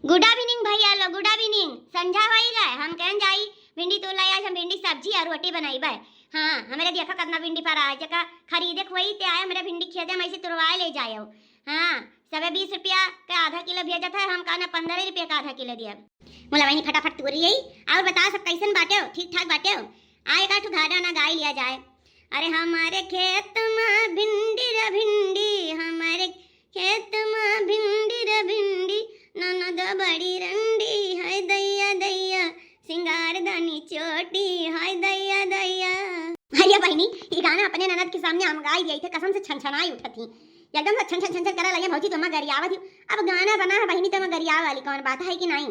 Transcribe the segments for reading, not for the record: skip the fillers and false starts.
Good evening भैया लो, good evening. संझा होई गए, हम कहन जाई भिंडी तो लाई, आज हम भिंडी सब्जी और रोटी बनाई बाय। हाँ हमारे देखा कितना भिंडी पर आए, जका खरीदे खोई ते आए मेरे भिंडी खेते में ऐसे तुरवाए ले जाए। हाँ सबे 20 रुपया का आधा किलो भेजा था, हम कहना 15 रुपया का आधा किलो दिया। मोला वही फटाफट तुर यही और बता सब कैसन बाटे हो, ठीक ठाक बाटे हो? आए का ठुधारा ना गाय लिया जाए। अरे हमारे खेत में भिंडी रे भिंडी, हमारे खेत में भिंडी रे भिंडी, ननद बड़ी रंडी, हाय दैया दैया सिंगार दानी चोटी, हाय दैया दैया। भैया बहनी ये गाना अपने ननद के सामने हम गाई दिए थे, कसम से छनछनाई उठा थी एकदम से छन छन छन करा लगे भौजी तुम गरियावा थी। अब गाना बना है बहनी तुम गरियावा वाली कौन बात है कि नहीं?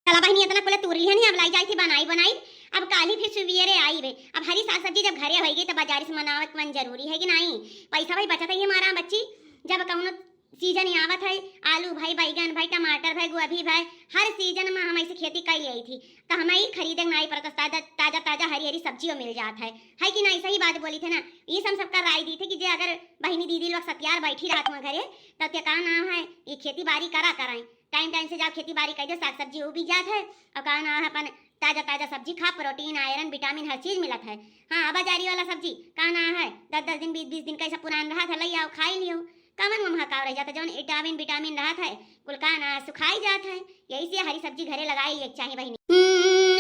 चला बहनी इतना कुल तुर लिया नहीं, अब लाई जाई थी बनाई बनाई। अब काली फिर सुवियरे आई रे, अब हरी साग सब्जी जब घरे होगी तो बाजार से मनावत मन जरूरी है कि नहीं? पैसा भाई बचत है हमारा बच्ची, जब कौनो सीजन आवत है, आलू भाई बैगन भाई टमाटर भाई गोभी भाई हर सीजन में हम ऐसे खेती कर ली थी, तो हमें ही खरीदे नहीं पड़ता, ताजा ताजा ताजा हरी हरी सब्जियों मिल जाता है कि नहीं? सही बात बोली थे ना। ये सबका राय दी थी कि जे अगर बहनी दीदी लोग सत्यार बैठी रात में घरे तब क्या कहा नाम है ये खेती बाड़ी करा कराएं, टाइम टाइम से जब खेती बाड़ी कर दो साग सब्जी उग जात है, और कहा ना है अपन ताजा ताजा सब्जी खा, प्रोटीन आयरन विटामिन हर चीज मिलत है। हाँ बाजारी वाला सब्जी कहा ना है 10-10 दिन 20-20 दिन कैसा पुरान रहा था, लई आओ खाई लियो, कमन में महकाव रह जाता, जौन विटामिन विटामिन रहा था कुल का ना सुखाई जाता है। यही से हरी सब्जी घरे लगाई एक चाहिए बहनी।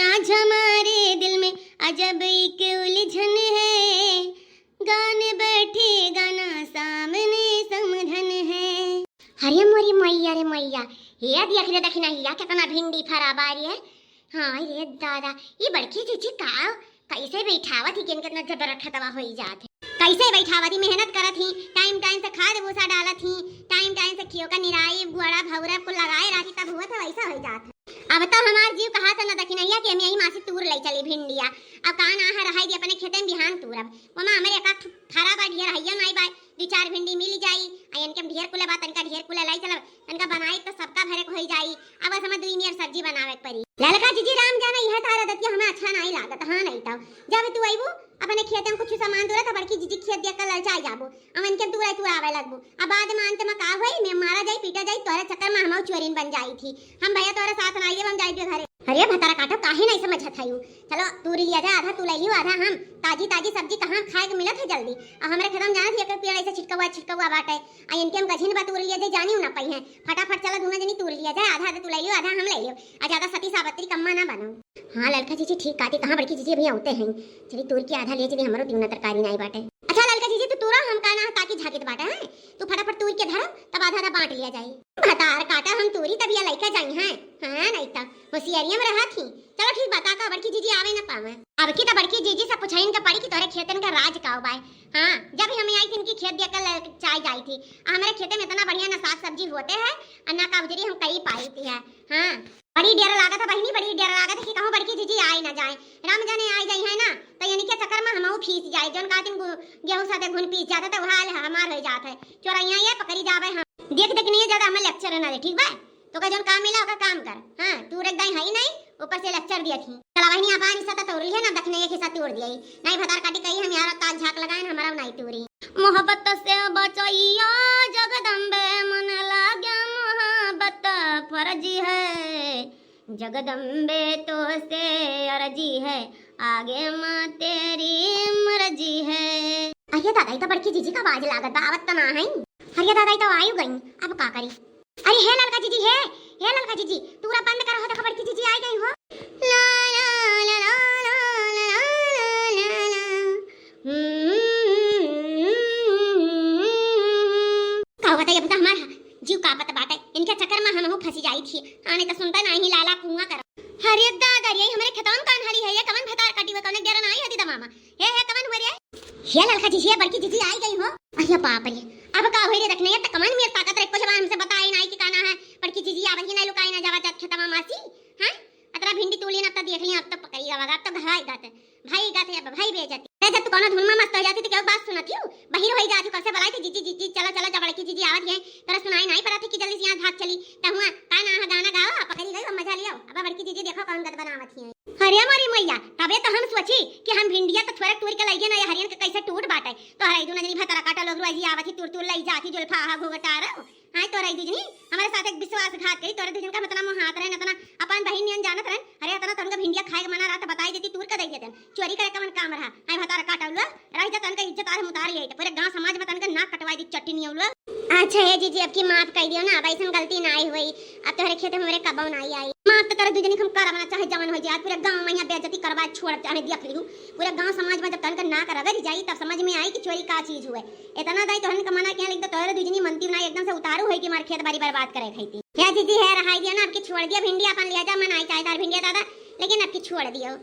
आज हमारे दिल में अजब एक उलझन है, गाने बैठे गाना सामने समझन है। हरे मोरी मैया रे मैया, ये देख रे देखना हिया कितना भिंडी फरा बारी है। हाँ ये दादा ये बड़की चीची का कैसे बैठावा थी, कितना जबर खतवा हो जात है, कैसे बैठावा थी, मेहनत करत थी, टाइम टाइम से खाद भूसा डाला थी, टाइम टाइम से खियो का निराई गुड़ा भौरा को लगाए रखी, तब हुआ था वैसा हो जाता। अब तो हमार जीव कहा था ना दखिनैया कि हम यही मासी तूर ले चली भिंडिया, अब कहा ना है रहाई अपने खेते में बिहान तूरब ममा हमारे एक खरा बा ढेर हइया नहीं बा, 2-4 भिंडी मिल जाई, इनके ढेर कुले बा तनका ढेर कुले लाई चला तनका बनाई तो सबका भरे को हो जाई। अब बस हमें 2 नियर सब्जी बनावे पड़ी। ललका जीजी राम जाना यह तारा दतिया हमें अच्छा नहीं लागत। हाँ नहीं तो जब तू आईबू अपने खेत में कुछ सामान दूरा तो बड़की जीजी खेत देख कर ललचा जाबू, अब इनके दूरा तू आवे लगबू, अब बाद में अंत में का होई मैं मारा जाई पीटा जाई, तोरे चक्कर में हम चोरीन बन जाई थी, हम भैया तोरे साथ ना आइए हम जाई घरे। अरे भतारा काटो काहे नहीं समझत हयू, चलो तू लिया जा आधा तू ले लियो आधा, हम ताजी ताजी सब्जी कहां खाए के मिलत है जल्दी। अब हमरे खेत में जाना थी एक पेड़ ऐसे छिटकवा बाटे, आ इनके हम गझिन बा तूर लिया जाए जानी ना पई है, फटाफट चलो दोनों जनी तूर लिया जाए, आधा तू ले लियो आधा हम ले लियो, आ ज्यादा सती सावत्री कम्मा ना बनो। हां ललका जीजी ठीक काटी, कहां बड़की जीजी अभी आते हैं, चली तूर की आधा ले चली, हमरो दिउना तरकारी नहीं बाटे। अच्छा ललका जीजी तू तूरा हम काना ताकि झाकित बाटे है, तू फटाफट तूर के धर तब आधा आधा बांट लिया जाए। भतार काटा हम तूरी तब ये लइका जाई हैं। हां नहीं त होशियारिया में रहा थी। चलो ठीक बता का बड़की जीजी आवे ना पावे, अब की त बड़की जीजी से पूछाइन का पड़ी कि तोरे खेतन का राज का बाय। हां जब हम आई थी इनकी खेत देख चाय जाई थी, हमारे खेते में इतना बढ़िया ना साग सब्जी होते हैं और ना काबजरी हम कई पाई थी है। हां बड़ी डेर लागत है बहनी, बड़ी डेर लागत है कि कहूं बड़की जीजी आई ना जाए, राम जाने आई जाई है ना तो यानी के चक्कर में हमहू फीस जाए, जौन का दिन गेहूं साथे घुन पीस जाता तो हाल हमार हो जात है, चोरैया ये पकड़ी जावे। हम देख देख नहीं ज्यादा हमें लेक्चर ना दे ठीक बा, तो का जौन काम मिला ओका काम कर। हां तू रे दाई है नहीं ऊपर से लेक्चर दिया थी, चला बहनी अपन इसा तो तोड़ी है ना दखने एक हिस्सा तोड़ दिया नहीं भतार काटी कही हम यार ताज झाक लगाए हमारा नहीं तोड़ी। मोहब्बत से बचैया जगदम्बे मन लागे मोहब्बत फर्जी है, जगदम्बे तो से अर्जी है आगे मां तेरी मर्जी है। अरे दादा तो बड़की जीजी का आवाज लागत बा, आवत त ना है। अरे दादा तो आयु गई, अब का करी? अरे हे ललका जीजी हे ललका जीजी तूरा बंद कर हो, तो बड़की जीजी आई गई हो। ला ला ला ला ला का बताइए अब तो हमारा जीव का पता बाटे, इनके चक्कर में हम फंसी जाई थी। आने तो सुनता नहीं लाला कुआं कर। हरे दादा ये हमारे खेतों कान हाली है, ये कवन भतार काटी हुए कवन गेरा नहीं हती दमामा हे कवन हुए रे? हे ललका जीजी ये बड़की जीजी आई गई हो। अरे बाप रे अब का होई रे रखने ये त कवन मेर ताकत रे कुछ बार हमसे बताई नहीं कि काना है बड़की जीजी आवे नहीं लुकाई ना जावा खेतमा मासी। हां अतरा भिंडी तोली ना त देख लिया, अब तो पकड़ी गवा, अब तो भाई गाते अब भाई बेइज्जती रे, जब तू कोनो धुन में मस्त हो जाती तो क्या बात सुनती हूं बहिर होई जाती, कैसे बुलाई थी जीजी जीजी चला चला जब बड़की जीजी आवत है तेरा सुनाई नहीं पड़ा थी कि जल्दी से यहां भाग चली त हुआ काना है गाना गाओ पकड़ी गई मजा लियो। अब बड़की जीजी देखो कौन गत बनावत है। अरे हमारी मैया तबे तो हम सोची कि हम भिंडिया तो थोड़ा टूर के लइगे ना हरियन के कैसे टूट बाटे, तो हराई दूना जनी भतरा काटा लोग रोजी आवत ही टूर लई जाती जुल्फा हा घोगटार। हां तो रही दूजनी हमारे साथ एक विश्वासघात करी, तोरे दूजन का मतलब हाथ बाद हम उतार आई तो पूरे गांव समाज में तनका नाक कटवाई दी चट्टी लोग। अच्छा है जीजी, अब की माफ कर दियो ना, अब ऐसा गलती ना आई हुई, अब तोहरे खेत में मेरे कबाऊ ना आई। माफ तो कर दुजनी हम करबना चाहे जवन हो जाए, पूरे गांव में यहाँ बेइज्जती करवा छोड़ चाहे दिया फिरू पूरे गांव समाज में जब तनका ना करवे जाई तब समझ में आई कि चोरी का चीज हुए। इतना दाई तोहन कमाना क्या लिख तो तोहरे दुजनी मनती ना एकदम से उतारू होई कि मार खेत बाड़ी बर्बाद करे खाईती। या जीजी है रहाई दिया ना, अब की छोड़ दिया भिंडी अपन ले जा, मन आई चाहे तार भिंडी दादा, लेकिन अब की छोड़ दियो।